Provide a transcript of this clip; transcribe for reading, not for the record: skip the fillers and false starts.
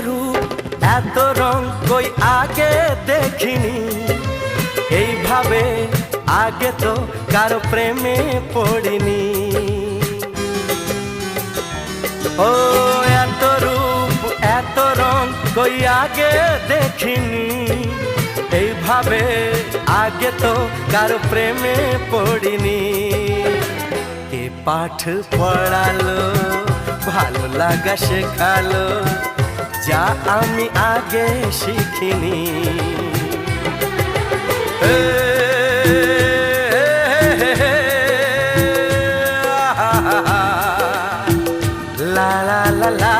রূপ এত রং কই আগে দেখিনি, এইভাবে আগে তো কারো প্রেমে পড়িনি। ও এত রূপ এত রং কই আগে দেখিনি, এইভাবে আগে তো কারো প্রেমে পড়িনি। কে পাঠ পড়ালো ভালো লাগা শেখালো, যা আমি আগে শিখিনি। লা লা লা লা